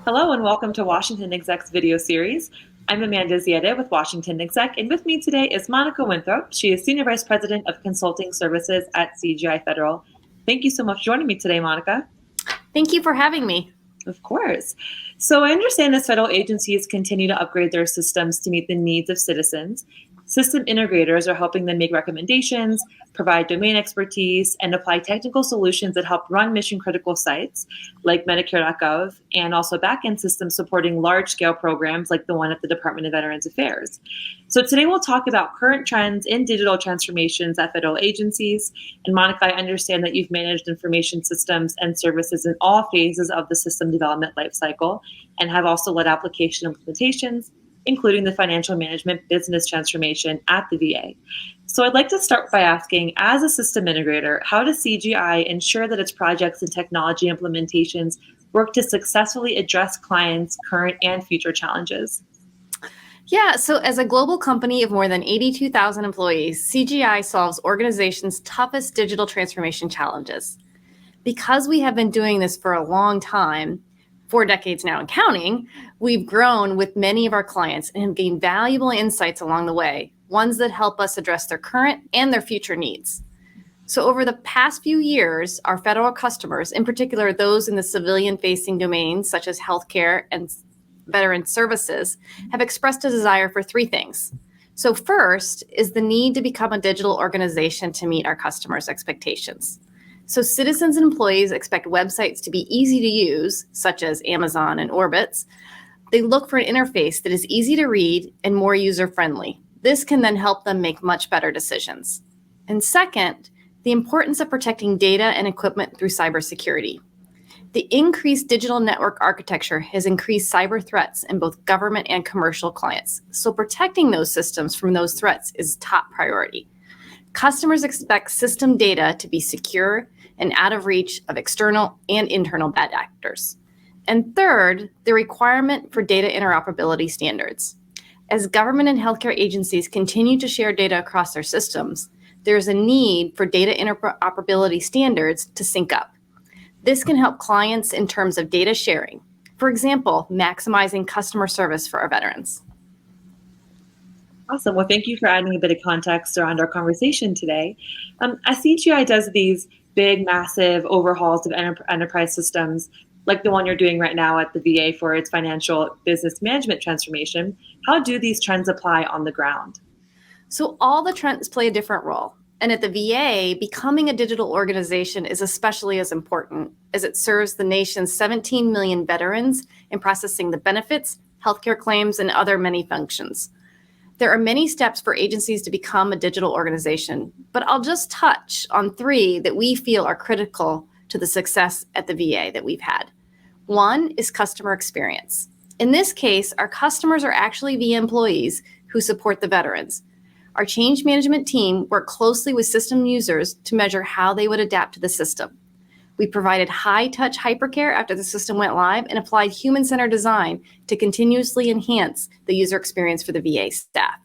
Hello and welcome to Washington Exec's video series. I'm Amanda Ziadeh with Washington Exec, and with me today is Monica Winthrop. She is Senior Vice President of Consulting Services at CGI Federal. Thank you so much for joining me today, Monica. Thank you for having me. Of course. So I understand as federal agencies continue to upgrade their systems to meet the needs of citizens. System integrators are helping them make recommendations, provide domain expertise, and apply technical solutions that help run mission critical sites like Medicare.gov and also backend systems supporting large scale programs like the one at the Department of Veterans Affairs. So today we'll talk about current trends in digital transformations at federal agencies. And Monica, I understand that you've managed information systems and services in all phases of the system development lifecycle and have also led application implementations, including the financial management business transformation at the VA. So I'd like to start by asking, as a system integrator, how does CGI ensure that its projects and technology implementations work to successfully address clients' current and future challenges? Yeah, so as a global company of more than 82,000 employees, CGI solves organizations' toughest digital transformation challenges. Because we have been doing this for a long time, 4 decades now and counting, we've grown with many of our clients and have gained valuable insights along the way, ones that help us address their current and their future needs. So over the past few years, our federal customers, in particular those in the civilian-facing domains such as healthcare and veteran services, have expressed a desire for three things. So first is the need to become a digital organization to meet our customers' expectations. So citizens and employees expect websites to be easy to use, such as Amazon and Orbitz. They look for an interface that is easy to read and more user-friendly. This can then help them make much better decisions. And second, the importance of protecting data and equipment through cybersecurity. The increased digital network architecture has increased cyber threats in both government and commercial clients. So protecting those systems from those threats is top priority. Customers expect system data to be secure and out of reach of external and internal bad actors. And third, the requirement for data interoperability standards. As government and healthcare agencies continue to share data across their systems, there's a need for data interoperability standards to sync up. This can help clients in terms of data sharing. For example, maximizing customer service for our veterans. Awesome. Well, thank you for adding a bit of context around our conversation today. As CGI does these big, massive overhauls of enterprise systems, like the one you're doing right now at the VA for its financial business management transformation, how do these trends apply on the ground? So all the trends play a different role. And at the VA, becoming a digital organization is especially as important as it serves the nation's 17 million veterans in processing the benefits, healthcare claims, and other many functions. There are many steps for agencies to become a digital organization, but I'll just touch on three that we feel are critical to the success at the VA that we've had. One is customer experience. In this case, our customers are actually VA employees who support the veterans. Our change management team worked closely with system users to measure how they would adapt to the system. We provided high-touch hypercare after the system went live and applied human-centered design to continuously enhance the user experience for the VA staff.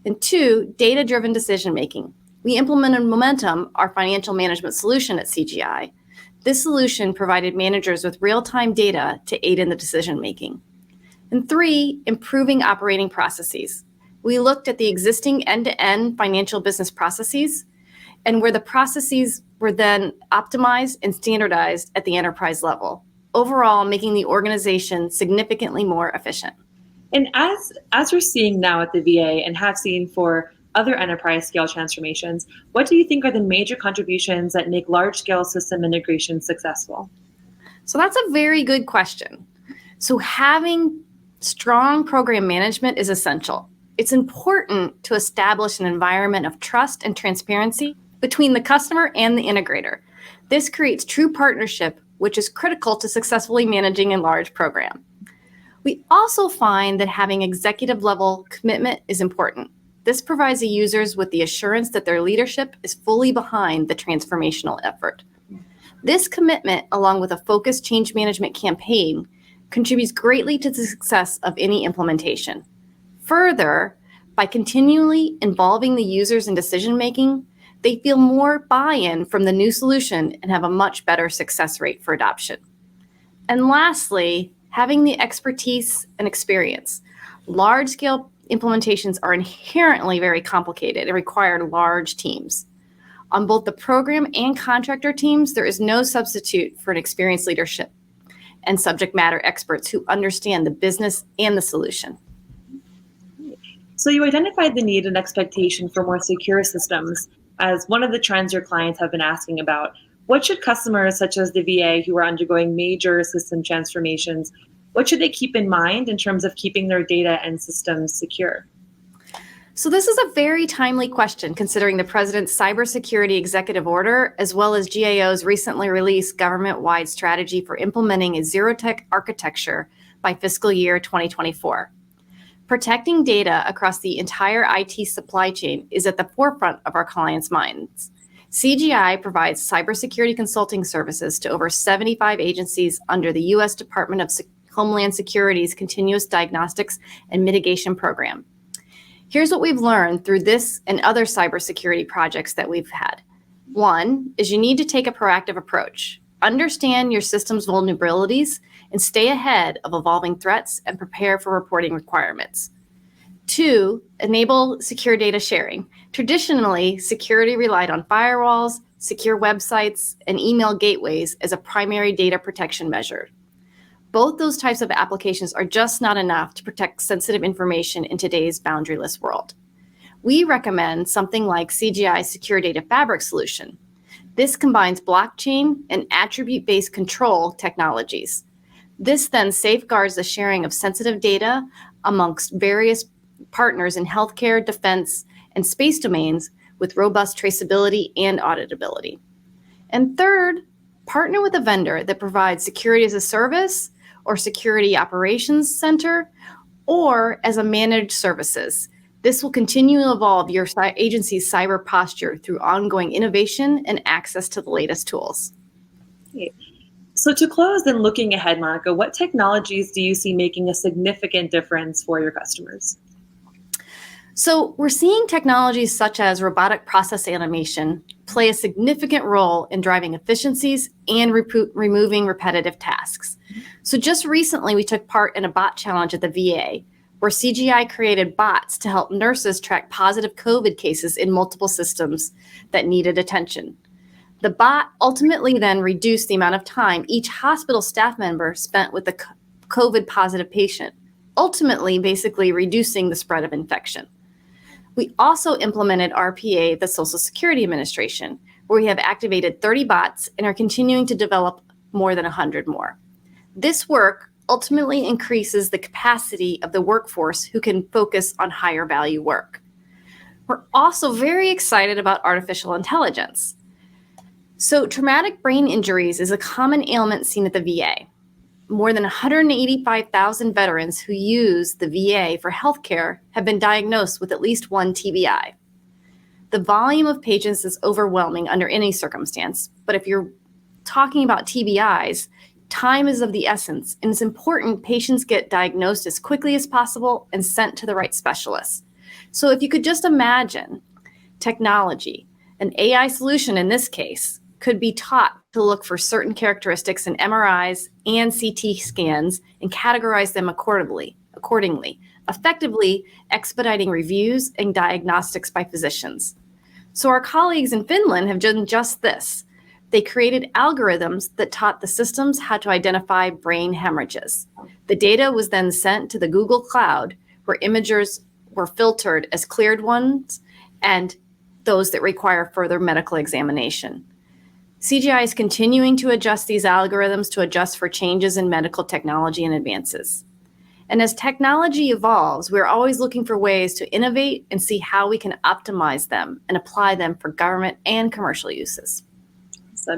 And two, data-driven decision-making. We implemented Momentum, our financial management solution at CGI. This solution provided managers with real-time data to aid in the decision-making. And three, improving operating processes. We looked at the existing end-to-end financial business processes and where the processes were then optimized and standardized at the enterprise level, overall making the organization significantly more efficient. And as we're seeing now at the VA and have seen for other enterprise scale transformations, what do you think are the major contributions that make large scale system integration successful? So that's a very good question. So having strong program management is essential. It's important to establish an environment of trust and transparency between the customer and the integrator. This creates true partnership, which is critical to successfully managing a large program. We also find that having executive level commitment is important. This provides the users with the assurance that their leadership is fully behind the transformational effort. This commitment, along with a focused change management campaign, contributes greatly to the success of any implementation. Further, by continually involving the users in decision-making, they feel more buy-in from the new solution and have a much better success rate for adoption. And lastly, having the expertise and experience. Large-scale implementations are inherently very complicated and require large teams. On both the program and contractor teams, there is no substitute for an experienced leadership and subject matter experts who understand the business and the solution. So you identified the need and expectation for more secure systems as one of the trends your clients have been asking about. What should customers such as the VA who are undergoing major system transformations, what should they keep in mind in terms of keeping their data and systems secure? So this is a very timely question considering the President's Cybersecurity Executive Order, as well as GAO's recently released government-wide strategy for implementing a zero-tech architecture by fiscal year 2024. Protecting data across the entire IT supply chain is at the forefront of our clients' minds. CGI provides cybersecurity consulting services to over 75 agencies under the U.S. Department of Homeland Security's Continuous Diagnostics and Mitigation Program. Here's what we've learned through this and other cybersecurity projects that we've had. One is you need to take a proactive approach. Understand your system's vulnerabilities and stay ahead of evolving threats and prepare for reporting requirements. Two, enable secure data sharing. Traditionally, security relied on firewalls, secure websites, and email gateways as a primary data protection measure. Both those types of applications are just not enough to protect sensitive information in today's boundaryless world. We recommend something like CGI Secure Data Fabric solution. This combines blockchain and attribute-based control technologies. This then safeguards the sharing of sensitive data amongst various partners in healthcare, defense, and space domains with robust traceability and auditability. And third, partner with a vendor that provides security as a service or security operations center, or as a managed services. This will continue to evolve your agency's cyber posture through ongoing innovation and access to the latest tools. Okay. So to close and looking ahead, Monica, what technologies do you see making a significant difference for your customers? So we're seeing technologies such as robotic process automation play a significant role in driving efficiencies and removing repetitive tasks. So just recently, we took part in a bot challenge at the VA, where CGI created bots to help nurses track positive COVID cases in multiple systems that needed attention. The bot ultimately then reduced the amount of time each hospital staff member spent with the COVID positive patient, ultimately basically reducing the spread of infection. We also implemented RPA, the Social Security Administration, where we have activated 30 bots and are continuing to develop more than 100 more. This work ultimately increases the capacity of the workforce who can focus on higher value work. We're also very excited about artificial intelligence. So traumatic brain injuries is a common ailment seen at the VA. More than 185,000 veterans who use the VA for healthcare have been diagnosed with at least one TBI. The volume of patients is overwhelming under any circumstance, but if you're talking about TBIs, time is of the essence, and it's important patients get diagnosed as quickly as possible and sent to the right specialists. So if you could just imagine technology, an AI solution in this case, could be taught to look for certain characteristics in MRIs and CT scans and categorize them accordingly, effectively expediting reviews and diagnostics by physicians. So our colleagues in Finland have done just this. They created algorithms that taught the systems how to identify brain hemorrhages. The data was then sent to the Google Cloud, where imagers were filtered as cleared ones and those that require further medical examination. CGI is continuing to adjust these algorithms to adjust for changes in medical technology and advances. And as technology evolves, we're always looking for ways to innovate and see how we can optimize them and apply them for government and commercial uses.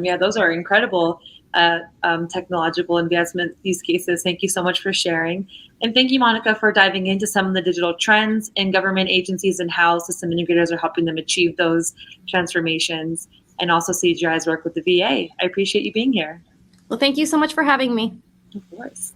Yeah, those are incredible technological advancement use cases. Thank you so much for sharing. And thank you, Monica, for diving into some of the digital trends in government agencies and how system integrators are helping them achieve those transformations, and also CGI's work with the VA. I appreciate you being here. Well, thank you so much for having me. Of course.